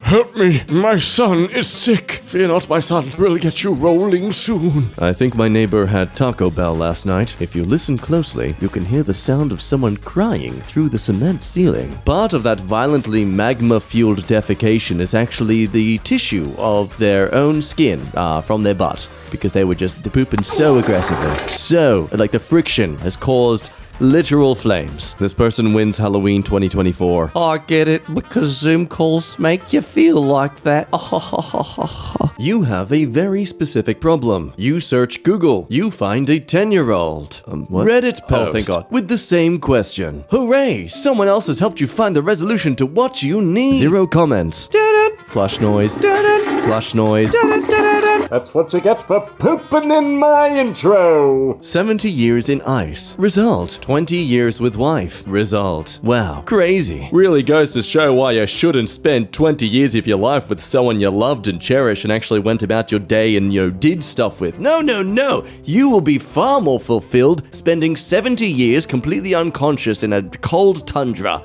help me. My son is sick. Fear not, my son. We'll get you rolling soon. I think my neighbor had Taco Bell last night. If you listen closely, you can hear the sound of someone crying through the cement ceiling. Part of that violently magma-fueled defecation is actually the tissue of their own skin from their butt, because they were just pooping so aggressively. So, like, the friction has caused literal flames. This person wins Halloween 2024. I get it, because Zoom calls make you feel like that. You have a very specific problem. You search Google. You find a 10-year-old Reddit post with the same question. Hooray! Someone else has helped you find the resolution to what you need. 0 comments. Flush noise. Flush noise. That's what you get for pooping in my intro. 70 years in ice. Result. 20 years with wife. Result. Wow. Crazy. Really goes to show why you shouldn't spend 20 years of your life with someone you loved and cherished and actually went about your day and, did stuff with. No. You will be far more fulfilled spending 70 years completely unconscious in a cold tundra.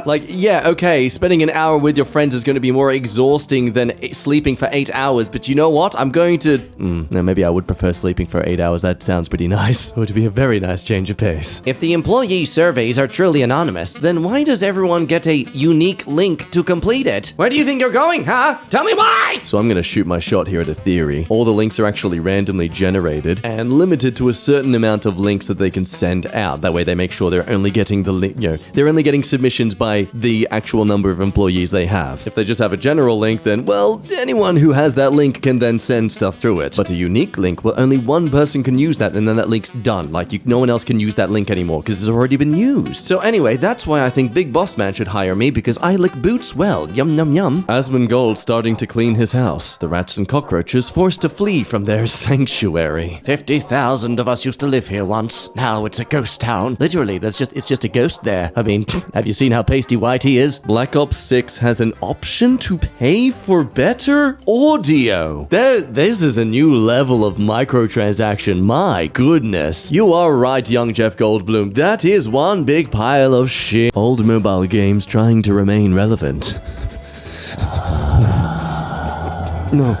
Like, yeah, okay, spending an hour with your friends is going to be more exhausting than sleeping for 8 hours, but you know what? I'm going to... no, maybe I would prefer sleeping for 8 hours. That sounds pretty nice. It would be a very nice change of pace. If the employee surveys are truly anonymous, then why does everyone get a unique link to complete it? Where do you think you're going, huh? Tell me why! So I'm going to shoot my shot here at a theory. All the links are actually randomly generated and limited to a certain amount of links that they can send out. That way they make sure they're only getting the link, they're only getting submissions by the actual number of employees they have. If they just have a general link, then, well, anyone who has that link can then send stuff through it. But a unique link, well, only one person can use that, and then that link's done. Like, no one else can use that link anymore, because it's already been used. So anyway, that's why I think Big Boss Man should hire me, because I lick boots well. Yum, yum, yum. Asmongold starting to clean his house. The rats and cockroaches forced to flee from their sanctuary. 50,000 of us used to live here once. Now it's a ghost town. Literally, it's just a ghost there. I mean, have you seen how pasty white he is? Black Ops 6 has an option to pay for better audio. This is a new level of microtransaction. My goodness. You are right, young Jeff Goldblum. That is one big pile of shit. Old mobile games trying to remain relevant. No.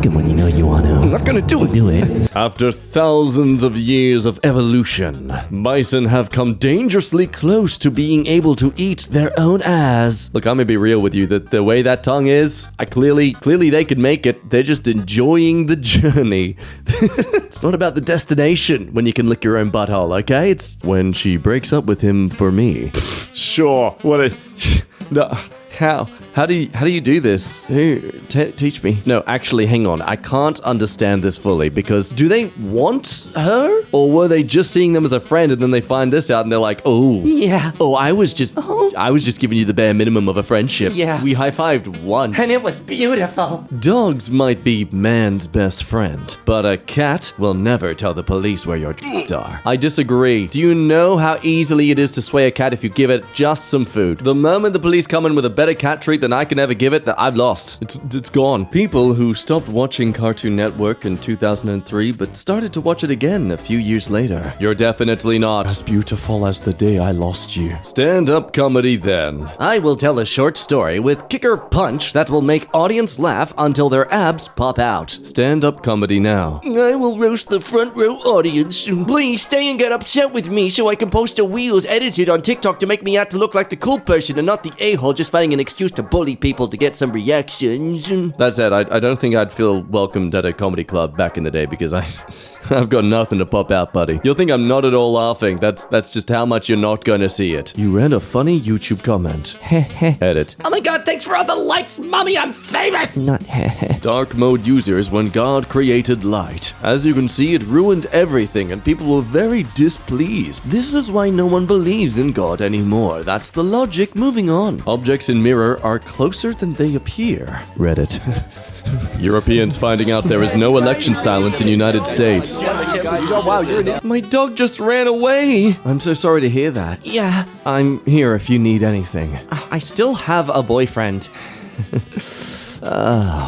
Come on, you know you want to. I'm not gonna do it. Do it. After thousands of years of evolution, bison have come dangerously close to being able to eat their own ass. Look, I'm gonna be real with you, that the way that tongue is, clearly they could make it. They're just enjoying the journey. It's not about the destination when you can lick your own butthole, okay? It's when she breaks up with him for me. Sure. No. How do you do this? Teach me. No, actually, hang on. I can't understand this fully, because do they want her? Or were they just seeing them as a friend and then they find this out and they're like, oh. Yeah. Oh, I was just giving you the bare minimum of a friendship. Yeah. We high-fived once. And it was beautiful. Dogs might be man's best friend, but a cat will never tell the police where your are. I disagree. Do you know how easily it is to sway a cat if you give it just some food? The moment the police come in with a better cat treat than I can ever give it, that I've lost. It's gone. People who stopped watching Cartoon Network in 2003 but started to watch it again a few years later. You're definitely not as beautiful as the day I lost you. Stand-up comedy then. I will tell a short story with kicker punch that will make audience laugh until their abs pop out. Stand-up comedy now. I will roast the front row audience. Please stay and get upset with me so I can post the wheels edited on TikTok to make me out to look like the cool person and not the a-hole just finding an excuse to bully people to get some reactions. That said, I don't think I'd feel welcomed at a comedy club back in the day, because I've got nothing to pop out, buddy. You'll think I'm not at all laughing. That's just how much you're not gonna see it. You read a funny YouTube comment. Edit. Oh my god, thanks for all the likes, mommy, I'm famous! Not Dark mode users when God created light. As you can see, it ruined everything and people were very displeased. This is why no one believes in God anymore. That's the logic. Moving on. Objects in mirror are closer than they appear. Reddit. Europeans finding out there is no election silence in United States. My dog just ran away. I'm so sorry to hear that. Yeah. I'm here if you need anything. I still have a boyfriend.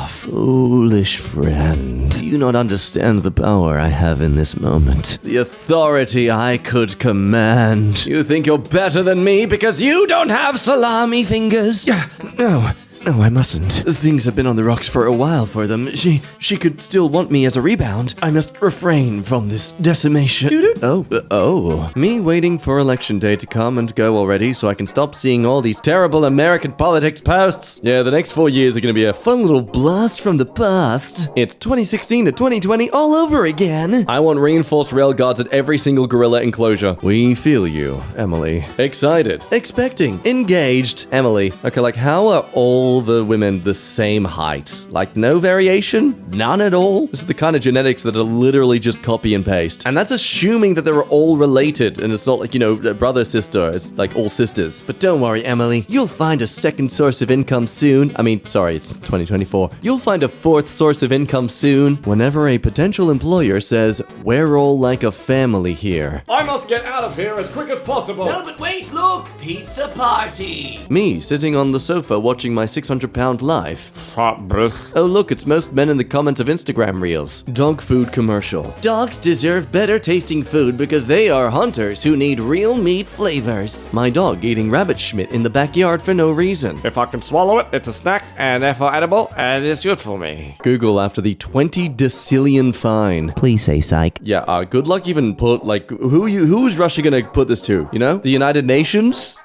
Foolish friend. Do you not understand the power I have in this moment? The authority I could command. You think you're better than me because you don't have salami fingers? Yeah, no, I mustn't. Things have been on the rocks for a while for them. She could still want me as a rebound. I must refrain from this decimation. Oh. Me waiting for election day to come and go already so I can stop seeing all these terrible American politics posts. Yeah, the next 4 years are gonna be a fun little blast from the past. It's 2016 to 2020 all over again. I want reinforced rail guards at every single gorilla enclosure. We feel you, Emily. Excited. Expecting. Engaged. Emily. Okay, like how are all the women the same height? Like no variation? None at all? This is the kind of genetics that are literally just copy and paste. And that's assuming that they're all related and it's not like, brother, sister. It's like all sisters. But don't worry, Emily. You'll find a second source of income soon. It's 2024. You'll find a fourth source of income soon whenever a potential employer says, we're all like a family here. I must get out of here as quick as possible. No, but wait, look! Pizza party! Me sitting on the sofa watching my 600-pound life. Hot breath. Oh look, it's most men in the comments of Instagram reels. Dog food commercial. Dogs deserve better tasting food because they are hunters who need real meat flavors. My dog eating rabbit schmidt in the backyard for no reason. If I can swallow it, it's a snack, and therefore edible, and it's good for me. Google after the 20 decillion fine. Please say psych. Yeah, good luck even who's Russia gonna put this to? The United Nations?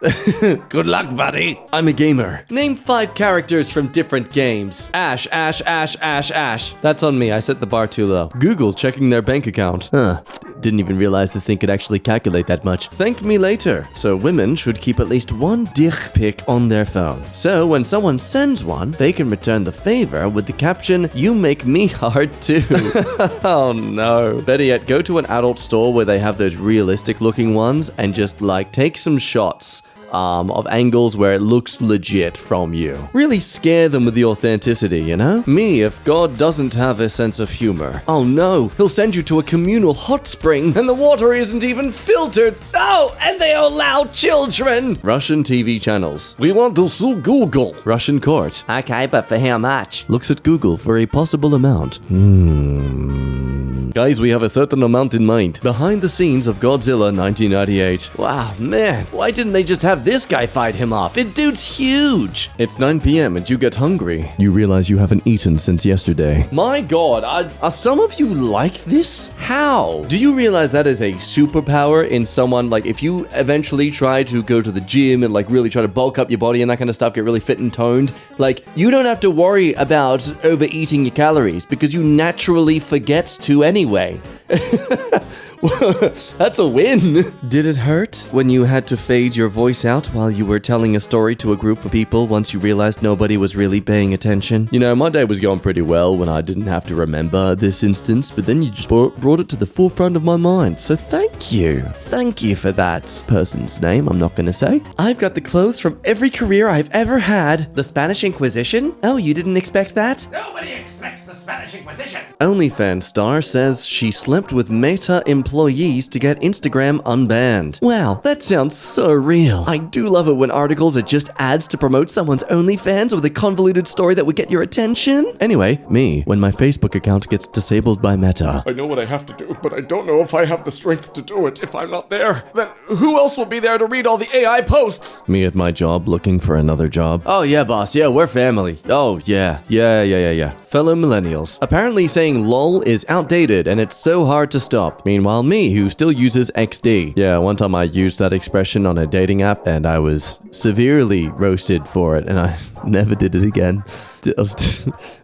Good luck, buddy. I'm a gamer. Name 5 characters from different games. Ash. That's on me, I set the bar too low. Google checking their bank account. Didn't even realize this thing could actually calculate that much. Thank me later. So women should keep at least one dick pic on their phone. So when someone sends one, they can return the favor with the caption, you make me hard too. Oh no. Better yet, go to an adult store where they have those realistic looking ones and just take some shots of angles where it looks legit from you. Really scare them with the authenticity, Me, if God doesn't have a sense of humor. Oh no, he'll send you to a communal hot spring and the water isn't even filtered. Oh, and they allow children. Russian TV channels. We want to sue Google. Russian court. Okay, but for how much? Looks at Google for a possible amount. Guys, we have a certain amount in mind. Behind the scenes of Godzilla 1998. Wow, man, why didn't they just have this guy fight him off? It dude's huge. It's 9 p.m. and you get hungry. You realize you haven't eaten since yesterday. My God, are some of you like this? How? Do you realize that is a superpower in someone, if you eventually try to go to the gym and really try to bulk up your body and that kind of stuff, get really fit and toned, you don't have to worry about overeating your calories because you naturally forget to anyway. That's a win. Did it hurt when you had to fade your voice out while you were telling a story to a group of people once you realized nobody was really paying attention? My day was going pretty well when I didn't have to remember this instance, but then you just brought it to the forefront of my mind. So thank you. Thank you for that person's name, I'm not gonna say. I've got the clothes from every career I've ever had. The Spanish Inquisition? Oh, you didn't expect that? Nobody expects the Spanish Inquisition! OnlyFans star says she slept with Meta employees to get Instagram unbanned. Wow, that sounds so real. I do love it when articles are just ads to promote someone's OnlyFans with a convoluted story that would get your attention. Anyway, me, when my Facebook account gets disabled by Meta. I know what I have to do, but I don't know if I have the strength to do it. If I'm not there, then who else will be there to read all the AI posts? Me at my job looking for another job. Oh yeah, boss. Yeah, we're family. Oh yeah. Fellow millennials. Apparently saying lol is outdated and it's so hard to stop. Meanwhile, me, who still uses XD. Yeah, one time I used that expression on a dating app and I was severely roasted for it and I never did it again. I was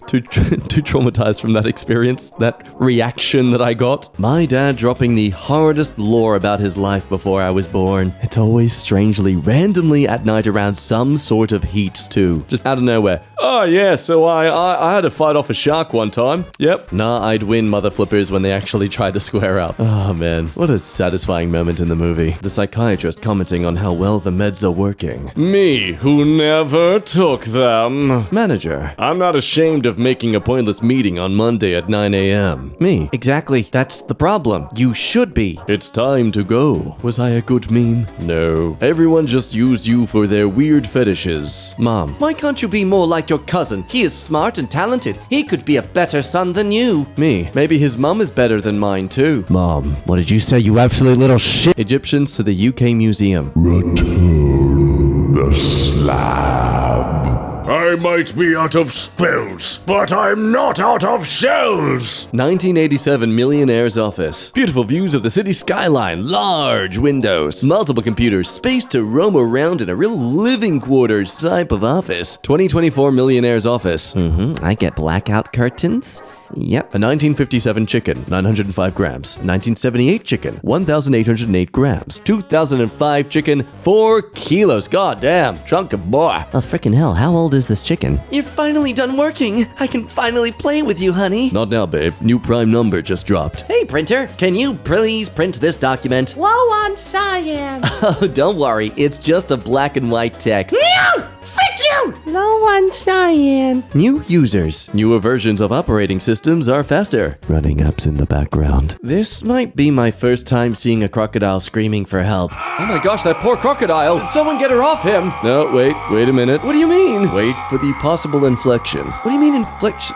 too traumatized from that experience, that reaction that I got. My dad dropping the hardest lore about his life before I was born. It's always strangely, randomly at night around some sort of heat too. Just out of nowhere. Oh yeah, so I had to fight off a shark one time. Yep. Nah, I'd win, mother flippers, when they actually tried to square up. Oh man, what a satisfying moment in the movie. The psychiatrist commenting on how well the meds are working. Me, who never took them. Manager. anymore. I'm not ashamed of making a pointless meeting on Monday at 9 a.m. Me. Exactly. That's the problem. You should be. It's time to go. Was I a good meme? No. Everyone just used you for their weird fetishes. Mom, why can't you be more like your cousin? He is smart and talented. He could be a better son than you. Me. Maybe his mum is better than mine too. Mom, what did you say, you absolute little shit? Egyptians to the UK Museum. Return the slab. I might be out of spells, but I'm not out of shells! 1987 Millionaire's Office. Beautiful views of the city skyline, large windows, multiple computers, space to roam around in a real living quarters type of office. 2024 Millionaire's Office. I get blackout curtains. Yep. A 1957 chicken, 905 grams. A 1978 chicken, 1,808 grams. 2005 chicken, 4 kilos. God damn, chunky boy. Oh, frickin' hell, how old is this chicken? You're finally done working. I can finally play with you, honey. Not now, babe. New prime number just dropped. Hey, printer, can you please print this document? Low on cyan. Oh, don't worry. It's just a black and white text. No! Frick you! Low on cyan. New users. Newer versions of operating systems are faster. Running apps in the background. This might be my first time seeing a crocodile screaming for help. Oh my gosh, that poor crocodile! Someone get her off him! No, wait a minute. What do you mean? Wait for the possible inflection. What do you mean infliction?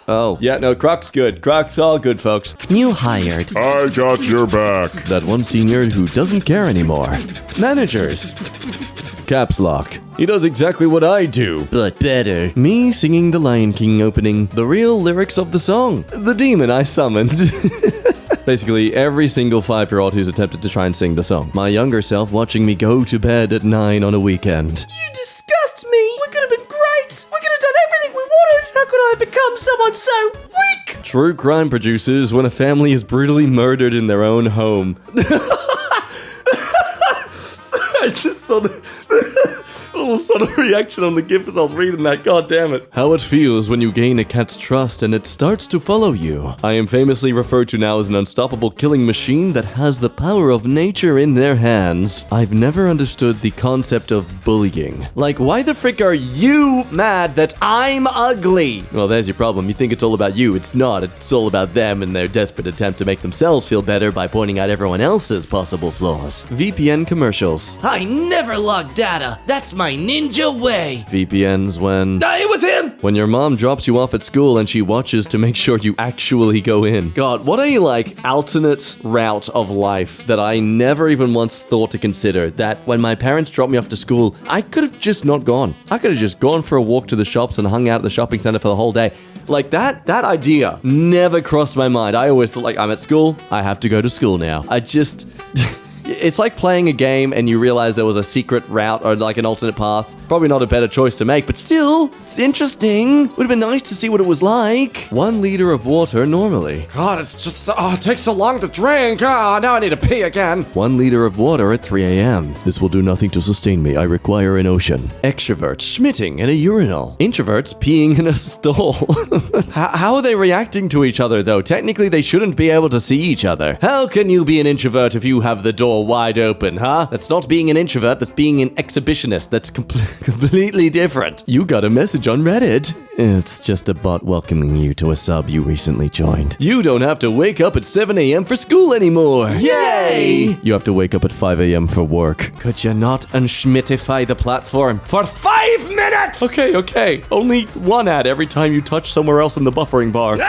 Oh, yeah, no, Croc's good. Croc's all good, folks. You hired. I got your back. That one senior who doesn't care anymore. Managers. Caps lock. He does exactly what I do, but better. Me singing the Lion King opening, the real lyrics of the song, the demon I summoned. Basically, every single 5-year-old who's attempted to try and sing the song. My younger self watching me go to bed at 9 on a weekend. You disgust me. We could have been great. We could have done everything we wanted. How could I become someone so weak? True crime producers when a family is brutally murdered in their own home. I just saw the little subtle reaction on the GIF as I was reading that, god damn it. How it feels when you gain a cat's trust and it starts to follow you. I am famously referred to now as an unstoppable killing machine that has the power of nature in their hands. I've never understood the concept of bullying. Like, why the frick are you mad that I'm ugly? Well, there's your problem. You think it's all about you. It's not. It's all about them and their desperate attempt to make themselves feel better by pointing out everyone else's possible flaws. VPN commercials. I never log data. That's my ninja way. VPNs when... It was him! When your mom drops you off at school and she watches to make sure you actually go in. God, what a, alternate route of life that I never even once thought to consider. That when my parents dropped me off to school, I could have just not gone. I could have just gone for a walk to the shops and hung out at the shopping center for the whole day. Like, that idea never crossed my mind. I always thought, I'm at school, I have to go to school now. I just... It's like playing a game and you realize there was a secret route or an alternate path. Probably not a better choice to make, but still, it's interesting. Would have been nice to see what it was like. 1 liter of water normally. God, it's just, it takes so long to drink. Now I need to pee again. 1 liter of water at 3 a.m. This will do nothing to sustain me. I require an ocean. Extroverts schmitting in a urinal. Introverts peeing in a stall. How are they reacting to each other, though? Technically, they shouldn't be able to see each other. How can you be an introvert if you have the door wide open, huh? That's not being an introvert, that's being an exhibitionist. That's completely different. You got a message on Reddit. It's just a bot welcoming you to a sub you recently joined. You don't have to wake up at 7 a.m. for school anymore. Yay! You have to wake up at 5 a.m. for work. Could you not unschmittify the platform for 5 minutes? Okay. Only one ad every time you touch somewhere else in the buffering bar.